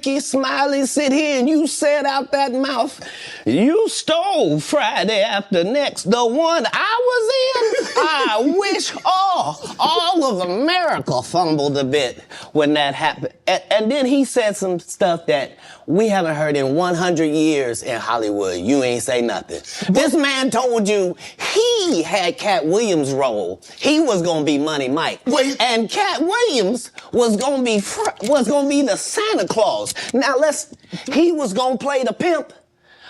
Ricky Smiley sit here and you said out that mouth, you stole Friday After Next, the one I was in? I wish all of America fumbled a bit when that happened. And then he said some stuff that we haven't heard in 100 years in Hollywood. You ain't say nothing. This man told you he had Katt Williams' role. He was gonna be Money Mike. Wait. And Katt Williams was gonna be the Santa Claus. Now he was gonna play the pimp.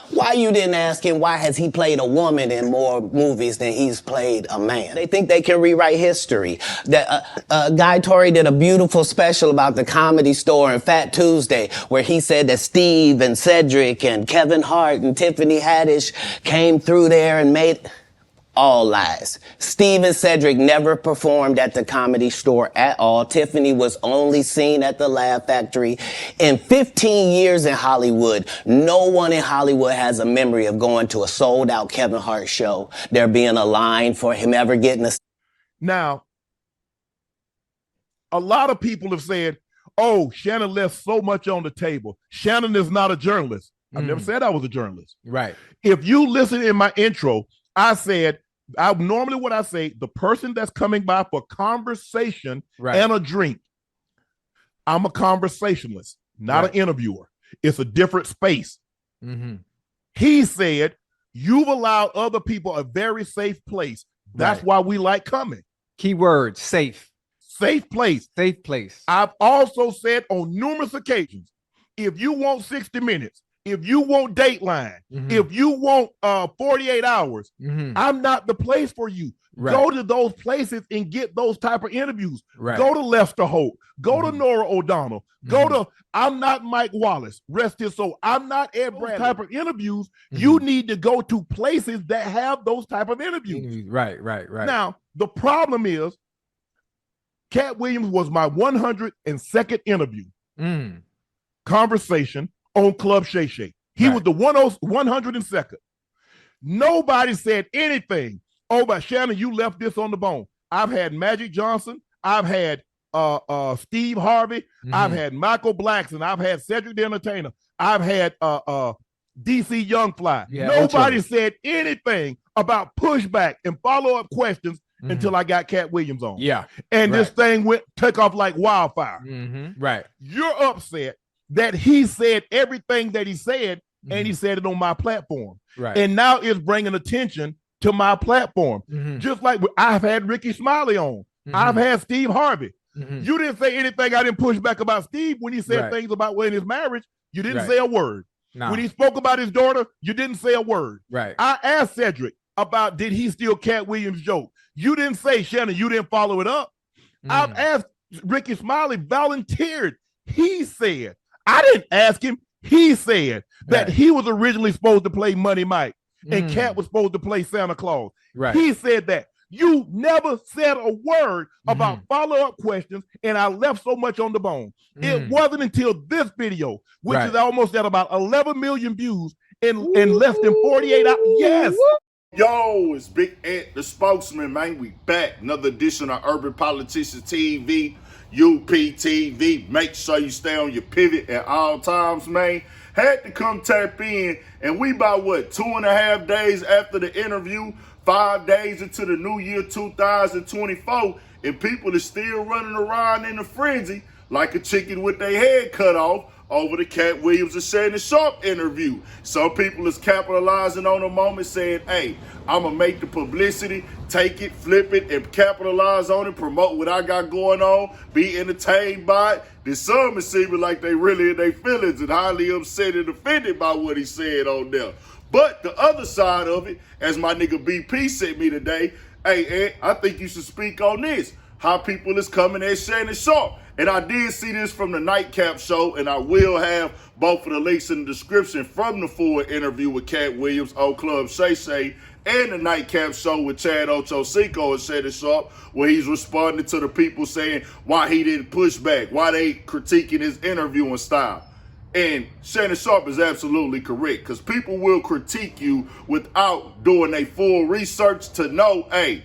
Why you didn't ask him why has he played a woman in more movies than he's played a man? They think they can rewrite history. Guy Torrey did a beautiful special about the Comedy Store and Fat Tuesday where he said that Steve and Cedric and Kevin Hart and Tiffany Haddish came through there and made... All lies. Steve and Cedric never performed at the Comedy Store at all. Tiffany was only seen at the Laugh Factory. In 15 years in Hollywood, no one in Hollywood has a memory of going to a sold-out Kevin Hart show, there being a line for him ever getting a... Now, a lot of people have said, oh, Shannon left so much on the table. Shannon is not a journalist. I've never said I was a journalist. Right. If you listen in my intro, I said, normally what I say, the person that's coming by for conversation and a drink, I'm a conversationalist, not an interviewer. It's a different space. He said, you've allowed other people a very safe place. That's why we like coming. Keyword, safe. Safe place. Safe place. I've also said on numerous occasions, if you want 60 Minutes, if you want Dateline, if you want 48 Hours, I'm not the place for you. Go to those places and get those type of interviews. Go to Lester Holt. Go to Nora O'Donnell. Go to, I'm not Mike Wallace. Rest his soul. I'm not Ed Bradley. Type of interviews. You need to go to places that have those type of interviews. Right. Now, the problem is, Katt Williams was my 102nd interview. Conversation on Club Shay Shay. He was the 102nd. Nobody said anything. Oh, but Shannon, you left this on the bone. I've had Magic Johnson. I've had Steve Harvey. I've had Michael Blackson. I've had Cedric the Entertainer. I've had DC Youngfly. Nobody said anything about pushback and follow-up questions until I got Katt Williams on. And this thing took off like wildfire. You're upset that he said everything that he said, and he said it on my platform. And now it's bringing attention to my platform. Just like I've had Ricky Smiley on. I've had Steve Harvey. You didn't say anything. I didn't push back about Steve when he said things about in his marriage. You didn't say a word. When he spoke about his daughter, you didn't say a word. I asked Cedric about did he steal Katt Williams' joke. You didn't say, Shannon, you didn't follow it up. I've asked Ricky Smiley, volunteered. He said, I didn't ask him. He said that he was originally supposed to play Money Mike and Katt was supposed to play Santa Claus. He said that. You never said a word about follow-up questions, and I left so much on the bone. It wasn't until this video, which is almost at about 11 million views in less than 48 hours. Yes. Yo, it's Big Ed, the spokesman, man. We back. Another edition of Urban Politicians TV. UPTV. Make sure you stay on your pivot at all times, man. Had to come tap in, and we about, 2.5 days after the interview, 5 days into the new year 2024, and people are still running around in a frenzy like a chicken with their head cut off over the Katt Williams and Shannon Sharpe interview. Some people is capitalizing on the moment saying, hey, I'm going to make the publicity, take it, flip it, and capitalize on it, promote what I got going on, be entertained by it. Then some is seeming like they really in their feelings and highly upset and offended by what he said on there. But the other side of it, as my nigga BP sent me today, hey, Ed, I think you should speak on this. How people is coming at Shannon Sharpe. And I did see this from the Nightcap show, and I will have both of the links in the description from the full interview with Katt Williams on Club Shay Shay and the Nightcap show with Chad Ochocinco and Shannon Sharpe, where he's responding to the people saying why he didn't push back, why they critiquing his interviewing style. And Shannon Sharpe is absolutely correct, because people will critique you without doing their full research to know, hey,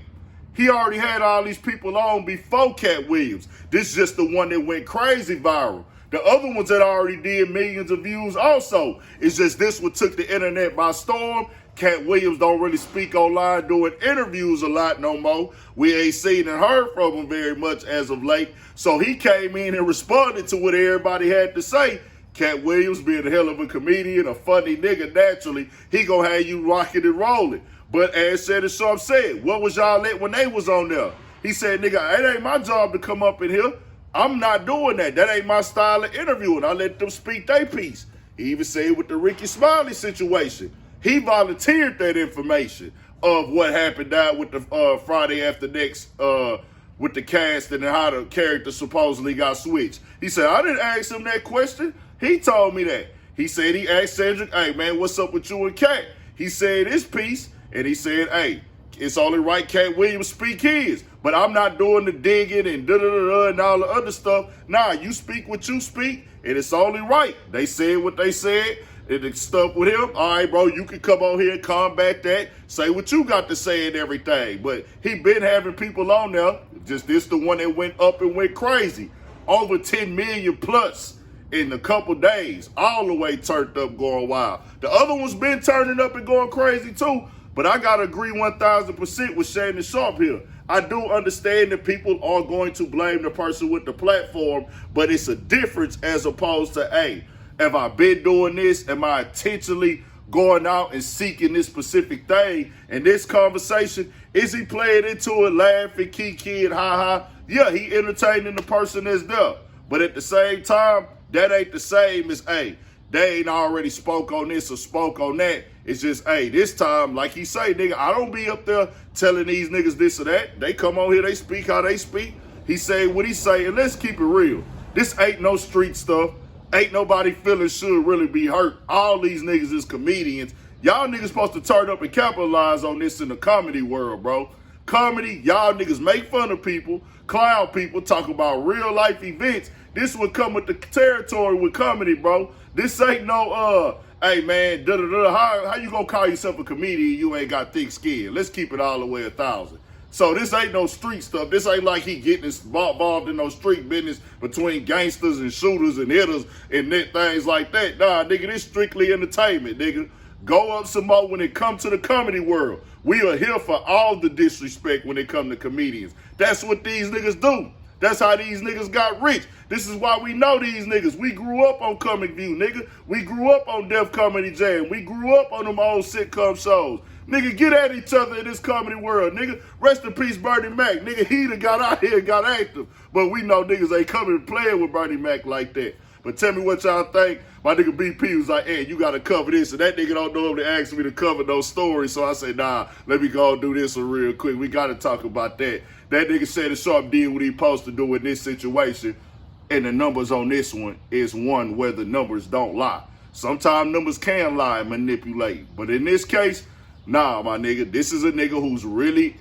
he already had all these people on before Katt Williams. This is just the one that went crazy viral. The other ones that already did millions of views also. It's just this one took the internet by storm. Katt Williams don't really speak online doing interviews a lot no more. We ain't seen and heard from him very much as of late. So he came in and responded to what everybody had to say. Katt Williams being a hell of a comedian, a funny nigga, naturally, he gonna have you rocking and rolling. But as Shannon Sharpe said, what was y'all at when they was on there? He said, nigga, it ain't my job to come up in here. I'm not doing that. That ain't my style of interviewing. I let them speak their piece. He even said with the Ricky Smiley situation, he volunteered that information of what happened down with the Friday After Next with the cast and how the character supposedly got switched. He said, I didn't ask him that question. He told me that. He said he asked Cedric, hey, man, what's up with you and Katt? He said his piece, and he said, hey, it's only right Katt Williams speak his, but I'm not doing the digging and da-da-da-da and all the other stuff. Nah, you speak what you speak, and it's only right. They said what they said, and it stuck with him. All right, bro, you can come on here and combat that, say what you got to say and everything. But he been having people on there, just this the one that went up and went crazy. Over 10 million plus in a couple days, all the way turned up, going wild. The other one's been turning up and going crazy too, but I gotta agree 1000% with Shannon Sharpe here. I do understand that people are going to blame the person with the platform, but it's a difference as opposed to, hey, have I been doing this? Am I intentionally going out and seeking this specific thing? And this conversation, is he playing into it, laughing, kiki, and ha-ha? Yeah, he entertaining the person that's there. But at the same time, that ain't the same as, hey, they ain't already spoke on this or spoke on that. It's just, hey, this time, like he say, nigga, I don't be up there telling these niggas this or that. They come on here, they speak how they speak. He say what he say, and let's keep it real. This ain't no street stuff. Ain't nobody feeling should really be hurt. All these niggas is comedians. Y'all niggas supposed to turn up and capitalize on this in the comedy world, bro. Comedy, y'all niggas make fun of people, clown people, talk about real life events. This would come with the territory with comedy, bro. This ain't no, hey man, how you gonna call yourself a comedian, you ain't got thick skin? Let's keep it all the way 1,000. So this ain't no street stuff. This ain't like he getting involved in no street business between gangsters and shooters and hitters and things like that. Nah, nigga, this strictly entertainment, nigga. Go up some more when it comes to the comedy world. We are here for all the disrespect when it comes to comedians. That's what these niggas do. That's how these niggas got rich. This is why we know these niggas. We grew up on Comic View, nigga. We grew up on Def Comedy Jam. We grew up on them old sitcom shows. Nigga, get at each other in this comedy world, nigga. Rest in peace, Bernie Mac. Nigga, he done got out here and got active. But we know niggas ain't coming and playing with Bernie Mac like that. But tell me what y'all think. My nigga BP was like, hey, you got to cover this. And that nigga don't know if they asked me to cover those stories. So I said, nah, let me go and do this one real quick. We got to talk about that. That nigga Shannon Sharpe did what he supposed to do in this situation. And the numbers on this one is one where the numbers don't lie. Sometimes numbers can lie and manipulate. But in this case, nah, my nigga, this is a nigga who's really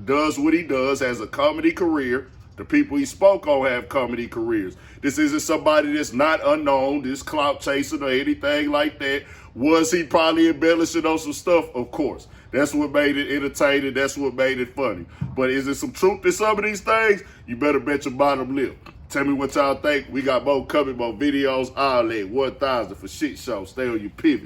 does what he does, has a comedy career. The people he spoke on have comedy careers. This isn't somebody that's not unknown, this clout chasing or anything like that. Was he probably embellishing on some stuff? Of course. That's what made it entertaining. That's what made it funny. But is there some truth to some of these things? You better bet your bottom lip. Tell me what y'all think. We got more coming, more videos, all that. 1,000 for shit show. Stay on your pivot.